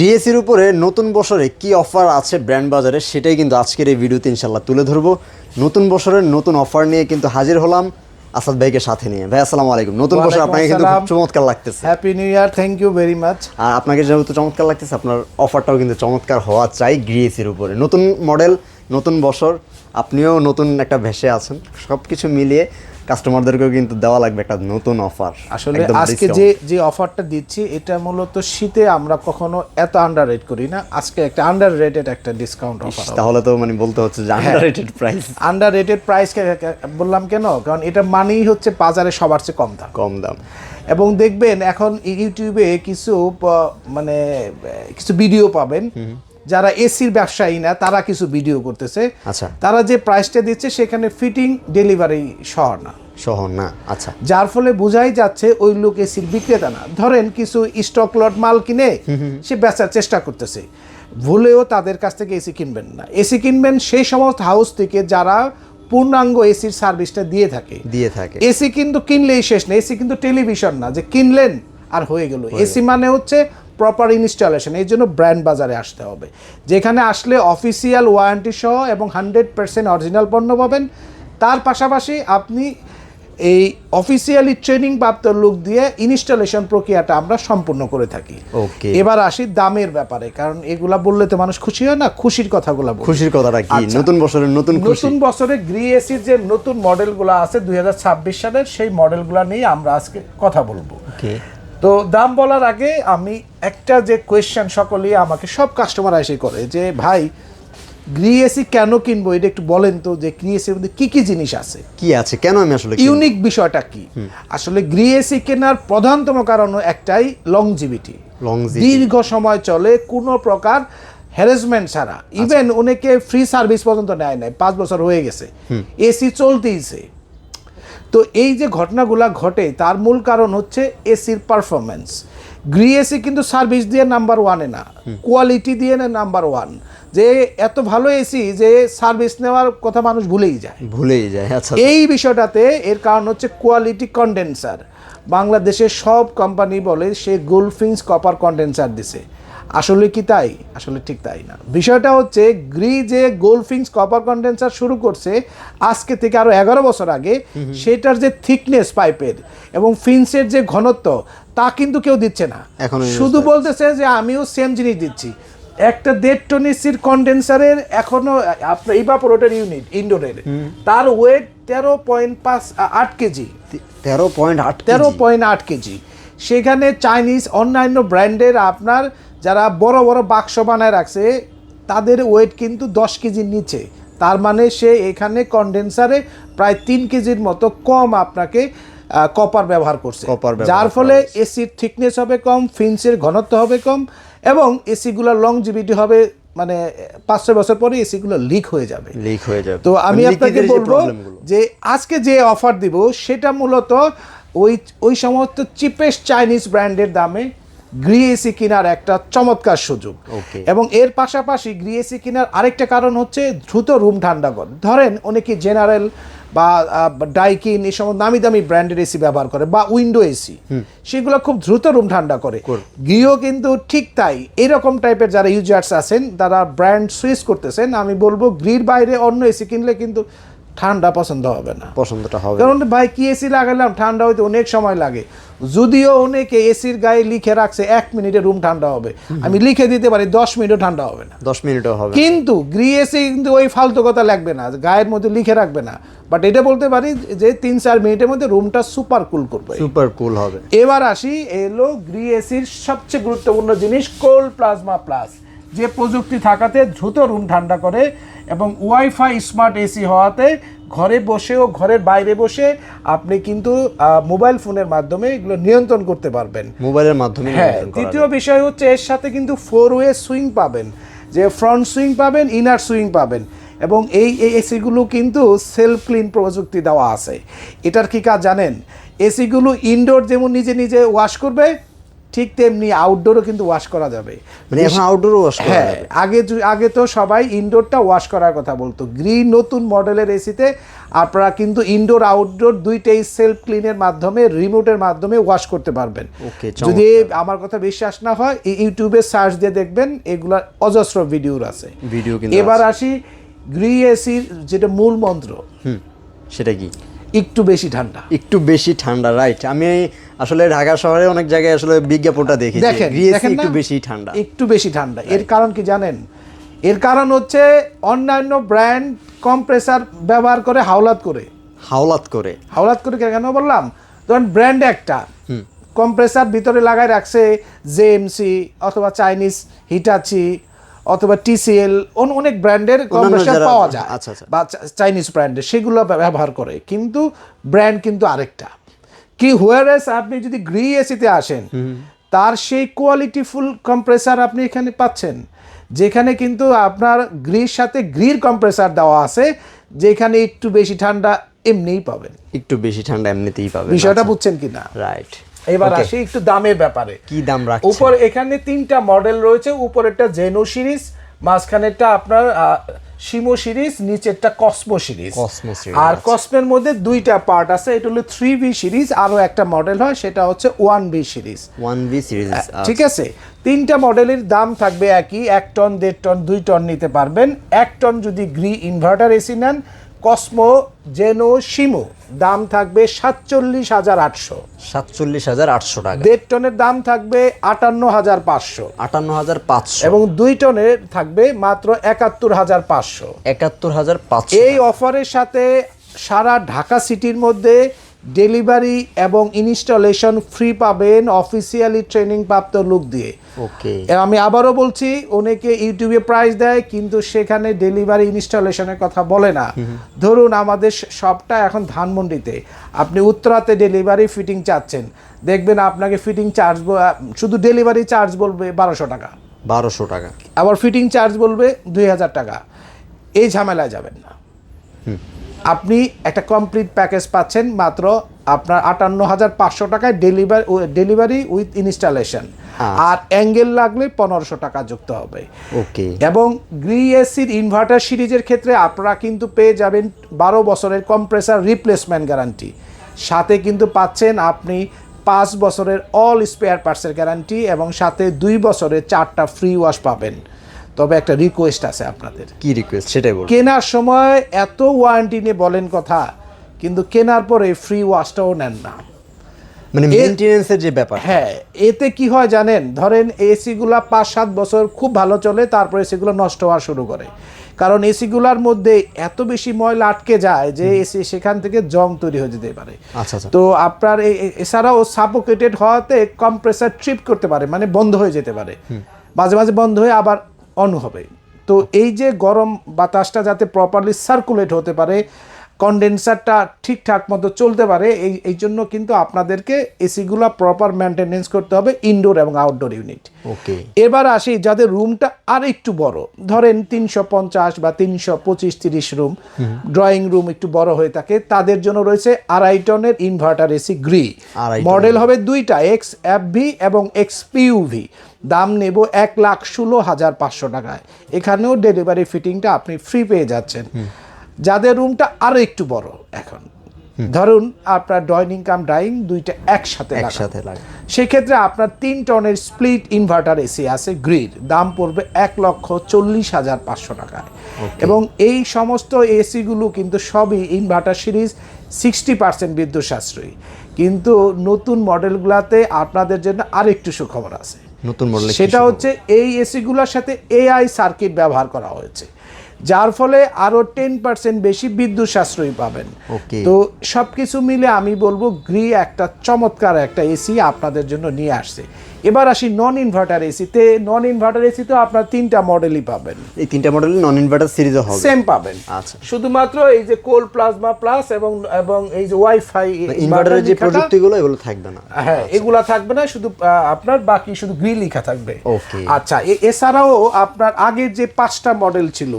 ডিএসির উপরে নতুন বছরে কি অফার আছে ব্র্যান্ড বাজারে সেটাই কিন্তু আজকের এই ভিডিওতে ইনশাল্লাহ তুলে ধরবো। নতুন বছরের নতুন অফার নিয়ে কিন্তু হাজির হলাম আসাদ ভাইকে সাথে নিয়ে। ভাই আসসালামু আলাইকুম। নতুন বছর আপনাকে কিন্তু খুব চমৎকার লাগতেছে। Happy new year, thank you very much. আর আপনাকে যেহেতু চমৎকার লাগতেছে আপনার অফারটাও কিন্তু চমৎকার হওয়া চাই ডিএসির উপরে। নতুন মডেল, নতুন বছর, আপনিও নতুন একটা ভেসে আছেন, সব কিছু মিলিয়ে কাস্টমারদেরকেও কিন্তু দেওয়া লাগবে একটা নতুন অফার। আসলে আজকে যে অফারটা দিচ্ছি এটা মূলত শীতে আমরা কখনো এত আন্ডার রেট করি না। আজকে একটা আন্ডার রেটেড একটা ডিসকাউন্ট অফার। তাহলে তো মানে বলতে হচ্ছে যে under rated price. Under rated price বললাম কেন? কারণ এটা মানেই হচ্ছে বাজারে সবার চেয়ে কম দাম। এবং দেখবেন এখন ইউটিউবে কিছু মানে কিছু ভিডিও পাবেন যারা এসির ব্যবসায়ী না, তারা কিছু ভিডিও করতেছে। আচ্ছা, তারা যে প্রাইসটা দিচ্ছে সেখানে ফিটিং ডেলিভারি সহ না। আচ্ছা, যার ফলে বোঝাই যাচ্ছে ওই লোক এসির বিক্রেতা না। ধরেন কিছু স্টক লট মাল কিনে সে বেচার চেষ্টা করতেছে, ভুলেও তাদের কাছ থেকে এসি কিনবেন না। এসি কিনবেন সেই সমস্ত হাউস থেকে যারা পূর্ণাঙ্গ এসির সার্ভিসটা দিয়ে থাকে। এসি কিন্তু কিনলেই শেষ না, এসি কিন্তু টেলিভিশন না যে কিনলেন আর হয়ে গেল। এসি মানে হচ্ছে প্রপার ইনস্টলেশন। এই জন্য ব্র্যান্ড বাজারে আসতে হবে, যেখানে আসলে অফিসিয়াল ওয়ারেন্টি সহ এবং 100% অরিজিনাল পণ্য পাবেন। তার পাশাপাশি আপনি এই অফিসিয়ালি ট্রেনিং প্রাপ্ত লোক দিয়ে ইনস্টলেশন প্রক্রিয়াটা আমরা সম্পূর্ণ করে থাকি। ওকে, এবার আসি দামের ব্যাপারে, কারণ এগুলা বললে তো মানুষ খুশি হয় না। খুশির কথাগুলো বলি। খুশির কথাটা কি? নতুন বছরের নতুন বছরে গ্রি এসির যে নতুন মডেলগুলো আছে 2026 সালের, সেই মডেলগুলো নিয়ে আমরা আজকে কথা বলবো। ওকে, তো দাম বলার আগে আমি একটা যে কোয়েশ্চেন সকলেই আমাকে সব কাস্টমার এসে করে যে ভাই গ্রি এসি কেন কিনবো, এটা একটু বলেন তো যে গ্রি এসির মধ্যে কি কি জিনিস আছে, কি আছে, কেন আমি আসলে ইউনিক বিষয়টা কি। আসলে গ্রি এসি কেনার প্রধানতম কারণ একটাই, লংজিভিটি। দীর্ঘ সময় চলে কোনো প্রকার হ্যারাসমেন্ট ছাড়া। ইভেন অনেকে ফ্রি সার্ভিস পর্যন্ত নেয় নাই, 5 বছর হয়ে গেছে, এসি চলতেইছে। তো এই যে ঘটনাগুলো ঘটে তার মূল কারণ হচ্ছে এসির পারফরমেন্স। গ্রি এসি কিন্তু সার্ভিস দিয়ে নাম্বার 1-এ না, কোয়ালিটি দিয়ে না নাম্বার 1। যে এত ভালো এসি যে সার্ভিস নেওয়ার কথা মানুষ ভুলেই যায়। আচ্ছা, এই বিষয়টাতে এর কারণ হচ্ছে কোয়ালিটি কন্ডেন্সার। বাংলাদেশের সব কোম্পানি বলে সে গোল্ডফিন্স কপার কন্ডেন্সার দিছে, আসলে কি তাই? আসলে ঠিক তাই না। বিষয়টা হচ্ছে গ্রি যে গোল্ডফিন্স কপার কন্ডেন্সার শুরু করছে আজকে থেকে আরো 11 বছর আগে, সেটার যে থিকনেস পাইপের এবং ফিন্সের যে ঘনত্ব তা কিন্তু কেউ দিচ্ছে না। শুধু বলতেছে যে আমিও সেম জিনিস দিচ্ছি। একটা 1.5 টন এসির কন্ডেন্সারের এখনো আপনার ইভাপোরেটর ইউনিট ইনডোরের, তার ওয়েট 13.8 কেজি। 13.8 কেজি। সেখানে চাইনিজ অন্যান্য ব্র্যান্ডের আপনার যারা বড় বড় বাক্স বানায় রাখছে তাদের ওয়েট কিন্তু 10 কেজির নিচে। তার মানে সে এখানে কন্ডেন্সারে প্রায় 3 কেজির মতো কম আপনাকে কপার ব্যবহার করছে, যার ফলে এসির থিকনেস হবে কম, ফিন্সের ঘনত্ব হবে কম এবং এসিগুলোর লংজিভিটি হবে মানে 5-6 বছর পরে এসিগুলো লিক হয়ে যাবে। তো আমি আপনাকে বলবো যে আজকে যে অফার দিব সেটা মূলত ওই সমস্ত চিপেস্ট চাইনিজ ব্র্যান্ডের দামে গ্রি এসি কেনার একটা চমৎকার সুযোগ। এবং এর পাশাপাশি গ্রি এসি কেনার আরেকটা কারণ হচ্ছে দ্রুত রুম ঠান্ডা করে। ধরেন অনেকে জেনারেল বা ডাইকিন এই সমস্ত নামি দামি ব্র্যান্ডের এসি ব্যবহার করে বা উইন্ডো এসি, সেগুলো খুব দ্রুত রুম ঠান্ডা করে। গ্রিও কিন্তু ঠিক তাই। এরকম টাইপের যারা ইউজার্স আছেন তারা ব্র্যান্ড সুইচ করতেছেন, আমি বলবো গ্রির বাইরে অন্য এসি কিনলে কিন্তু ঠান্ডা পছন্দ হবে না। কারণ ভাই কি এসি লাগালাম, ঠান্ডা হইতে অনেক সময় লাগে। যদিও অনেকে এসির গায়ে লিখে রাখছে 1 মিনিটে রুম ঠান্ডা হবে, আমি লিখে দিতে পারি 10 মিনিটও ঠান্ডা হবে না। 10 মিনিটও হবে, কিন্তু গ্রি এসি কিন্তু ওই ফালতু কথা লাগবে না, গায়ের মধ্যে লিখে রাখবে না। বাট এটা বলতে পারি যে 3-4 মিনিটের মধ্যে রুমটা সুপার কুল হবে। এবার আসি এলো গ্রি এসির সবচেয়ে গুরুত্বপূর্ণ জিনিস, কোল্ড প্লাজমা প্লাস, যে প্রযুক্তি থাকাতে দ্রুত রুম ঠান্ডা করে এবং ওয়াইফাই স্মার্ট এসি হওয়াতে ঘরে বসেও ঘরের বাইরে বসে আপনি কিন্তু মোবাইল ফোনের মাধ্যমে এগুলো নিয়ন্ত্রণ করতে পারবেন, মোবাইলের মাধ্যমে। হ্যাঁ, দ্বিতীয় বিষয় হচ্ছে এর সাথে কিন্তু 4-ওয়ে সুইং পাবেন, যে ফ্রন্ট সুইং পাবেন, ইনার সুইং পাবেন। এবং এই এসিগুলো কিন্তু সেলফ ক্লিন প্রযুক্তি দেওয়া আছে। এটার কি কাজ জানেন? এসিগুলো ইনডোর যেমন নিজে নিজে ওয়াশ করবে, ঠিক তেমনি আউটডোরও কিন্তু ওয়াশ করা যাবে। মানে এখন আউটডোর ওয়াশ করা হ্যাঁ, যাবে। আগে তো সবাই ইনডোরটা ওয়াশ করার কথা বলতো। নতুন মডেলের এসিতে আপনারা কিন্তু ইনডোর আউটডোর দুইটাই সেলফ ক্লিনের মাধ্যমে, রিমোটের মাধ্যমে ওয়াশ করতে পারবেন। ওকে, যদি আমার কথা বিশ্বাস না হয় ইউটিউবে সার্চ দিয়ে দেখবেন, এগুলার অজস্র ভিডিও আছে। এবার আসি গ্রি এসির যেটা মূল মন্ত্র, সেটা কি? একটু বেশি ঠান্ডা। একটু বেশি ঠান্ডা, রাইট। আমি আসলে ঢাকা শহরে অনেক জায়গায় আসলে বিজ্ঞাপনটা দেখেছি, একটু বেশি ঠান্ডা। একটু বেশি ঠান্ডা, এর কারণ কি জানেন? এর কারণ হচ্ছে অন্যান্য ব্র্যান্ড কম্প্রেসার ব্যবহার করে হাওলাত করে কেন বললাম? ধরুন ব্র্যান্ড একটা কম্প্রেসার ভিতরে লাগাই রাখছে জেএমসি অথবা চাইনিজ হিটাচি অথবা টিসিএল, অনেক ব্র্যান্ডের কম্প্রেসার পাওয়া যায় বা চাইনিজ ব্র্যান্ডের, সেগুলো ব্যবহার করে, কিন্তু ব্র্যান্ড কিন্তু আরেকটা কি। হুয়ারেস আপনি যদি গ্রি এসিতে আসেন, তার সেই কোয়ালিটিফুল কম্প্রেসার আপনি এখানে পাচ্ছেন, যেখানে কিন্তু আপনার গ্রির সাথে গ্রির কম্প্রেসার দেওয়া আছে, যেখানে একটু বেশি ঠান্ডা এমনিই পাবেন, একটু বেশি ঠান্ডা এমনিতেই পাবেন। বিষয়টা বুঝছেন কিনা? রাইট। এবার আসি একটু দামের ব্যাপারে। কি দাম রাখছেন? উপর এখানে 3টা মডেল রয়েছে, উপরেরটা জেনো সিরিজ, মাঝখানেরটা আপনার শিমো সিরিজ, নিচেরটা কসমো সিরিজ। আর কসমোর মধ্যে 2টা পার্ট আছে, এটা হলো 3V সিরিজ, আরো একটা মডেল হয় সেটা হচ্ছে 1V সিরিজ। ঠিক আছে, 3টা মডেলের দাম থাকবে একই, 1 টন, 1.5 টন, 2 টন নিতে পারবেন। 1 টন যদি গ্রি ইনভার্টার এসি নেন, কসমো, জেনো, শিমো, দাম থাকবে 47,800 টাকা। 1.5 টনের দাম থাকবে 58,500 এবং 2 টনের থাকবে মাত্র 71,500। এই অফারের সাথে সারা ঢাকা সিটির মধ্যে ডেলিভারি এবং ইনস্টলেশন ফ্রি পাবেন অফিসিয়ালি ট্রেনিং প্রাপ্ত লোক দিয়ে। ওকে, আমি আবারও বলছি, অনেকে ইউটিউবে প্রাইস দেয় কিন্তু সেখানে ডেলিভারি ইনস্টলেশনের কথা বলে না। ধরুন আমাদের শপটা এখন ধানমন্ডিতে, আপনি উত্তরাতে ডেলিভারি ফিটিং চাচ্ছেন, দেখবেন আপনাকে ফিটিং চার্জ, শুধু ডেলিভারি চার্জ বলবে 1200 টাকা, আবার ফিটিং চার্জ বলবে 2000 টাকা। এই ঝামেলায় যাবেন না, আপনি একটা কমপ্লিট প্যাকেজ পাচ্ছেন মাত্র আপনার 58,500 টাকায়, ডেলিভারি উইথ ইনস্টলেশন, আর অ্যাঙ্গেল লাগলে 1500 টাকা যুক্ত হবে। ওকে। এবং গ্রি এসির ইনভার্টার সিরিজের ক্ষেত্রে আপনারা কিন্তু পেয়ে যাবেন 12 বছরের কম্প্রেসার রিপ্লেসমেন্ট গ্যারান্টি, সাথে কিন্তু পাচ্ছেন আপনি 5 বছরের অল স্পেয়ার পার্টসের গ্যারান্টি, এবং সাথে 2 বছরের 4টা ফ্রি ওয়াশ পাবেন। তবে একটা রিকোয়েস্ট আছে আপনাদের। কি রিকোয়েস্ট সেটাই বলুন। কেনার সময় এত ওয়ারেন্টি নিয়ে বলেন কথা, কিন্তু কেনার পরে ফ্রি ওয়াশটাও নেন না, মানে মেইনটেনেন্সের যে ব্যাপার। হ্যাঁ, এতে কি হয় জানেন? ধরেন এসিগুলা 5-7 বছর খুব ভালো চলে, তারপরে এসিগুলো নষ্ট হওয়া শুরু করে, কারণ এসিগুলার মধ্যে এত বেশি ময়লা আটকে যায় যে এসি সেখান থেকে জং তৈরি হয়ে যেতে পারে। তো আপনার এছাড়াও সাফোকেটেড হওয়াতে কম্প্রেসার ট্রিপ করতে পারে, মানে বন্ধ হয়ে যেতে পারে, মাঝে মাঝে বন্ধ হয়ে আবার অন হবে। তো এই যে গরম বাতাসটা যাতে প্রপারলি সার্কুলেট হতে পারে, কন্ডেন্সারটা ঠিকঠাক মতো চলতে পারে, এই জন্য কিন্তু আপনাদেরকে এসিগুলো প্রপার মেনটেনেন্স করতে হবে, ইনডোর এবং আউটডোর ইউনিট। ওকে, এবার আসি যাদের রুমটা আর একটু বড়, ধরেন 350 বা 325-30 রুম, ড্রয়িং রুম একটু বড় হয়ে থাকে, তাদের জন্য রয়েছে 2.5 টনের ইনভার্টার এসি গ্রি। মডেল হবে 2টা, XFV এবং XPUV। দাম নেব 1,16,500 টাকায়। এখানেও ডেলিভারি ফিটিংটা আপনি ফ্রি পেয়ে যাচ্ছেন। যাদের রুমটা আরো একটু বড়, এখন ধরুন আপনার ডাইনিং 2টা একসাথে লাগে, সেক্ষেত্রে আপনার 3 টনের স্প্লিট ইনভার্টার এসি আছে গ্রিড, দাম পড়বে 1,40,500 টাকায়। এবং এই সমস্ত এসিগুলো কিন্তু সবই ইনভার্টার সিরিজ, 60% বিদ্যুৎ সাশ্রয়ী। কিন্তু নতুন মডেলগুলোতে আপনাদের জন্য আরেকটু সুখবর আছে, সেটা হচ্ছে এই এসিগুলোর সাথে AI সার্কিট ব্যবহার করা হয়েছে, যার ফলে আরো 10% বেশি বিদ্যুৎ সাশ্রয়ী পাবেন। তো সবকিছু মিলে আমি বলবো গ্রি একটা চমৎকার একটা এসি আপনাদের জন্য নিয়ে আসছে। এবার আসি নন ইনভার্টার এসিতে। নন ইনভার্টার এসিতে আপনার 3টা মডেলই পাবেন, এই 3টা মডেল নন ইনভার্টার সিরিজও হবে, সেম পাবেন। আচ্ছা, শুধুমাত্র এই যে কোল প্লাজমা প্লাস এবং এই যে ওয়াইফাই ইনভার্টারের যে প্রযুক্তিগুলো এগুলো থাকবে না। হ্যাঁ, এগুলা থাকবে না, শুধু আপনার বাকি শুধু গ্রি লেখা থাকবে। ওকে। আচ্ছা, এছাড়াও আপনার আগের যে 5টা মডেল ছিল,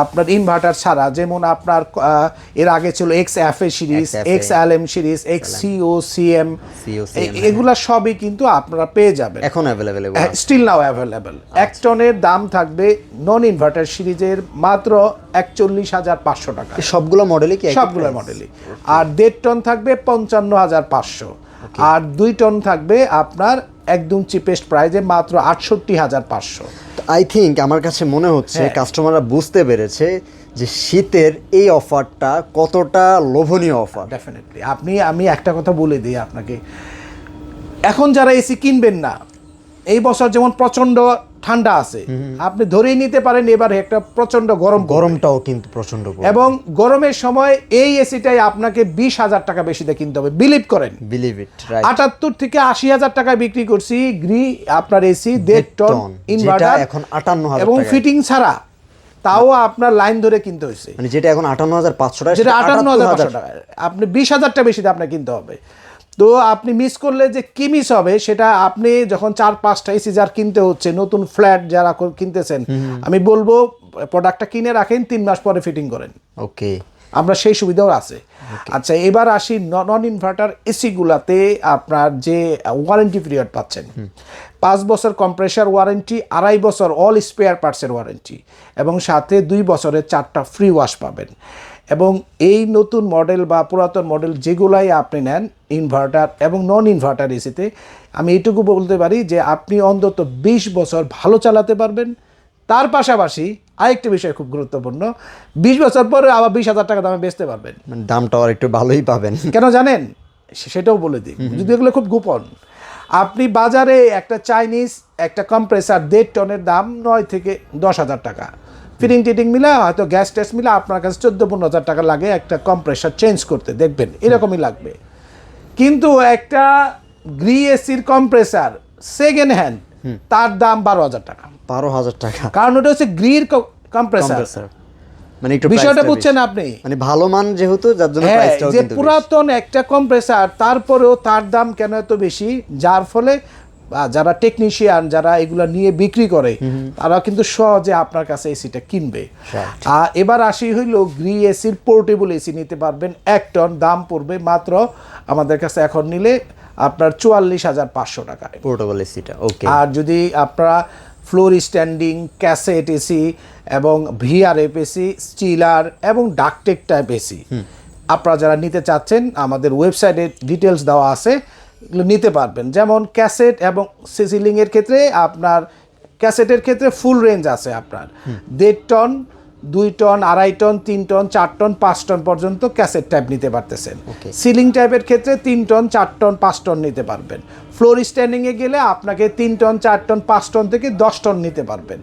আপনার ইনভার্টার ছাড়া, যেমন আপনার এর আগে ছিল XFA series, XFA XLM series, XCO, CM, এগুলা সবই কিন্তু আপনারা পেয়ে যাবেন এখন অ্যাভেলেবেল, স্টিল নাও অ্যাভেলেবেল। 1 টনের দাম থাকবে নন ইনভার্টার সিরিজের মাত্র 41,500 টাকা। সবগুলো মডেলই কি? সবগুলো মডেলই। আর 1.5 টন থাকবে 55,500, আর 2 টন থাকবে আপনার একদম চিপেস্ট প্রাইজে মাত্র 68,500। আই থিঙ্ক আমার কাছে মনে হচ্ছে কাস্টমাররা বুঝতে পেরেছে যে শীতের এই অফারটা কতটা লোভনীয় অফার। ডেফিনেটলি। আমি একটা কথা বলে দিই আপনাকে, এখন যারা এসি কিনবেন না, এই বছর যেমন প্রচন্ড ঠান্ডা আছে, আপনি ধরেই নিতে পারেন এবার একটা প্রচন্ড গরমটাও কিন্তু প্রচন্ড, এবং গরমের সময় এই এসিটাই আপনাকে 20,000 টাকা বেশিতে কিনতে হবে। বিলিভ করেন, বিলিভ ইট, রাইট। 78 থেকে 80,000 টাকায় বিক্রি করছি গ্রি আপনার এসি 1.5 টন ইনভার্টার, এখন 58,000 এবং ফিটিং ছাড়া, তাও আপনার লাইন ধরে কিনতে হয়েছে। মানে যেটা এখন 58,500 টাকা, যেটা 58,500 টাকা, আপনি 20,000 টাকা বেশি আপনাকে কিনতে হবে। তো আপনি মিস করলে যে কি মিস হবে, সেটা আপনি যখন 4-5টা এসি যার কিনতে হচ্ছে, নতুন ফ্ল্যাট যারা কিনতেছেন, আমি বলবো প্রোডাক্টটা কিনে রাখেন, 3 মাস পরে ফিটিং করেন। ওকে, আমরা সেই সুবিধাও আছে। আচ্ছা, এবার আসি নন ইনভার্টার এসিগুলাতে আপনার যে ওয়ারেন্টি পিরিয়ড পাচ্ছেন, 5 বছর কম্প্রেসার ওয়ারেন্টি, 2.5 বছর অল স্পেয়ার পার্টসের ওয়ারেন্টি, এবং সাথে 2 বছরের 4টা ফ্রি ওয়াশ পাবেন। এবং এই নতুন মডেল বা পুরাতন মডেল যেগুলাই আপনি নেন ইনভার্টার এবং নন ইনভার্টার এসিতে, আমি এইটুকু বলতে পারি যে আপনি অন্তত 20 বছর ভালো চালাতে পারবেন। তার পাশাপাশি আরেকটি বিষয় খুব গুরুত্বপূর্ণ, 20 বছর পরে আবার 20,000 টাকা দামে বেচতে পারবেন। মানে দামটাও আর একটু ভালোই পাবেন। কেন জানেন? সেটাও বলে দিই, যদি এগুলো খুব গোপন। আপনি বাজারে একটা চাইনিজ একটা কম্প্রেসার 1.5 টনের দাম 9 থেকে 10,000 টাকা, ফিটিং টিটিং মিলে হয়তো গ্যাস ট্যাস মিলে আপনার কাছে 14-15,000 টাকা লাগে একটা কম্প্রেসার চেঞ্জ করতে, দেখবেন এরকমই লাগবে। কিন্তু একটা গ্রি এসির কম্প্রেসার সেকেন্ড হ্যান্ড, তার দাম 12,000 টাকা। 12,000 টাকা, কারণ ওটা হচ্ছে গ্রির কম্প্রেসার। মানে একটু বিষয়টা বুঝছেন আপনি? মানে ভালো মান যেহেতু, যার জন্য প্রাইসটাও যে কিন্তু পুরাতন একটা কম্প্রেসার, তারপরেও তার দাম কেন এত বেশি, যার ফলে যারা টেকনিশিয়ান যারা এগুলা নিয়ে বিক্রি করে, তারা কিন্তু সহজে আপনার কাছে এসিটা কিনবে। এবার আসি হইল গ্রি এসির পোর্টেবল এসি নিতে পারবেন 1 টন, দাম পড়বে মাত্র আমাদের কাছে এখন নিলে আপনার 44,500 টাকায় পোর্টেবল এসিটা। ওকে, আর যদি আপনারা ফ্লোর স্ট্যান্ডিং ক্যাসেট এসি এবং ভিআরএফ এসি, স্টিলার এবং ডাকটেক টাইপ এসি আপনারা যারা নিতে চাচ্ছেন, আমাদের ওয়েবসাইটে ডিটেলস দেওয়া আছে, এগুলো নিতে পারবেন। যেমন ক্যাসেট এবং সিলিংয়ের ক্ষেত্রে আপনার ক্যাসেটের ক্ষেত্রে ফুল রেঞ্জ আছে আপনার 1.5 ton, 2 ton, 2.5 ton, 3 ton, 4 ton, 5 ton পর্যন্ত ক্যাসেট টাইপ নিতে পারতেছেন। সিলিং টাইপের ক্ষেত্রে 3 টন, 4 টন, 5 টন নিতে পারবেন। ফ্লোর স্ট্যান্ডিংয়ে গেলে আপনাকে 3 টন, 4 টন, 5 টন থেকে 10 টন নিতে পারবেন।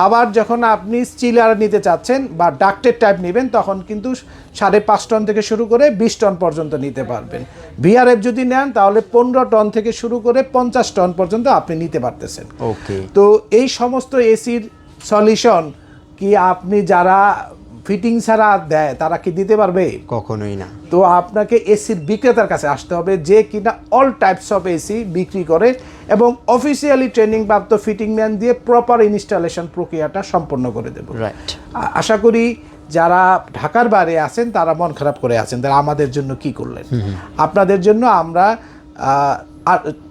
আবার যখন আপনি স্টিলার নিতে চাচ্ছেন বা ডাক্টের টাইপ নেবেন, তখন কিন্তু 5.5 টন থেকে শুরু করে 20 টন পর্যন্ত নিতে পারবেন। ভিআরএফ যদি নেন তাহলে 15 টন থেকে শুরু করে 50 টন পর্যন্ত আপনি নিতে পারতেছেন। তো এই সমস্ত এসির সলিউশন কি আপনি যারা ফিটিং ছাড়া দেয় তারা কি দিতে পারবে? কখনোই না। তো আপনাকে এসির বিক্রেতার কাছে আসতে হবে, যে কিনা অল টাইপস অফ এসি বিক্রি করে এবং অফিসিয়ালি ট্রেনিং প্রাপ্ত ফিটিং ম্যান দিয়ে প্রপার ইনস্টলেশন প্রক্রিয়াটা সম্পন্ন করে দেব। আশা করি যারা ঢাকার বাইরে আছেন তারা মন খারাপ করে আছেন, তারা আমাদের জন্য কি করলেন। আপনাদের জন্য আমরা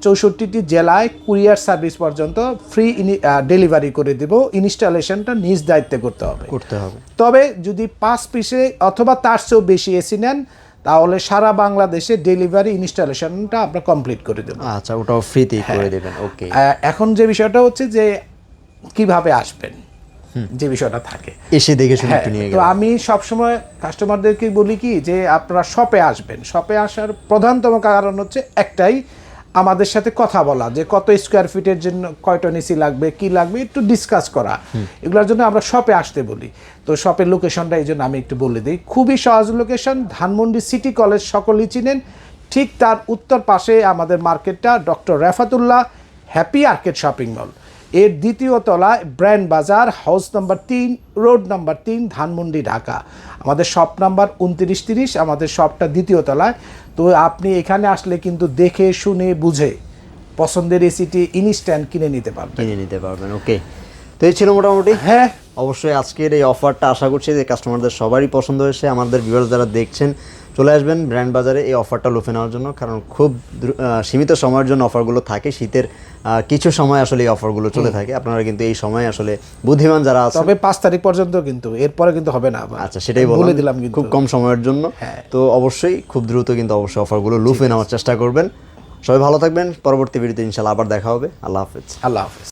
64টি জেলায় কুরিয়ার সার্ভিস পর্যন্ত ফ্রি ডেলিভারি করে দেব। ইনস্টলেশনটা নিজ দায়িত্বে করতে হবে। তবে যদি 5 পিসে অথবা তার চেয়েও বেশি এসি নেন, তাহলে সারা বাংলাদেশে ডেলিভারি ইনস্টলেশনটা আমরা কমপ্লিট করে দেব। আচ্ছা, ওটাও ফ্রিতেই করে দেবেন। ওকে, এখন যে বিষয়টা হচ্ছে যে কিভাবে আসবেন, যে বিষয়টা থাকে এসে দেখে শুনে নিয়ে গেলেন। তো আমি সবসময় কাস্টমারদেরকে বলি কি যে আপনারা শপে আসবেন। শপে আসার প্রধানতম কারণ হচ্ছে একটাই, আমাদের সাথে কথা বলা, যে কত স্কোয়ার ফিটের জন্য কয় টন এসি লাগবে, কি লাগবে একটু ডিসকাস করা। এগুলোর জন্য আমরা শপে আসতে বলি। তো শপের লোকেশনটা এই জন্য আমি একটু বলে দিই। খুবই সহজ লোকেশন, ধানমন্ডি সিটি কলেজ সকলেই চিনেন, ঠিক তার উত্তর পাশে আমাদের মার্কেটটা doctor Refatullah happy arcade shopping mall, এর দ্বিতীয় তলায় ব্র্যান্ড বাজার, house number 3, road number 3, Dhanmondi, Dhaka. আমাদের শপ নাম্বার 2930, আমাদের শপটা দ্বিতীয় তলায়। তো আপনি এখানে আসলে কিন্তু দেখে শুনে বুঝে পছন্দের এসিটি ইনস্ট্যান্ট কিনে নিতে পারবেন। ওকে, তো এই ছিল মোটামুটি। হ্যাঁ, অবশ্যই আজকের এই অফারটা আশা করছি যে কাস্টমারদের সবারই পছন্দ হয়েছে। আমাদের ভিউয়ার্স যারা দেখছেন চলে আসবেন ব্র্যান্ড বাজারে এই অফারটা লুফে নেওয়ার জন্য, কারণ খুব সীমিত সময়ের জন্য অফারগুলো থাকে। শীতের কিছু সময় আসলে এই অফারগুলো চলে থাকে। আপনারা কিন্তু এই সময় আসলে বুদ্ধিমান যারা আছে, তবে 5 তারিখ পর্যন্ত, কিন্তু এরপরে কিন্তু হবে না আবার। আচ্ছা সেটাই বলে দিলাম কিন্তু। খুব কম সময়ের জন্য। তো অবশ্যই খুব দ্রুত কিন্তু অবশ্যই অফারগুলো লুফে নেওয়ার চেষ্টা করবেন। সবাই ভালো থাকবেন। পরবর্তী ভিডিওতে ইনশাআল্লাহ আবার দেখা হবে। আল্লাহ হাফেজ। আল্লাহ হাফেজ।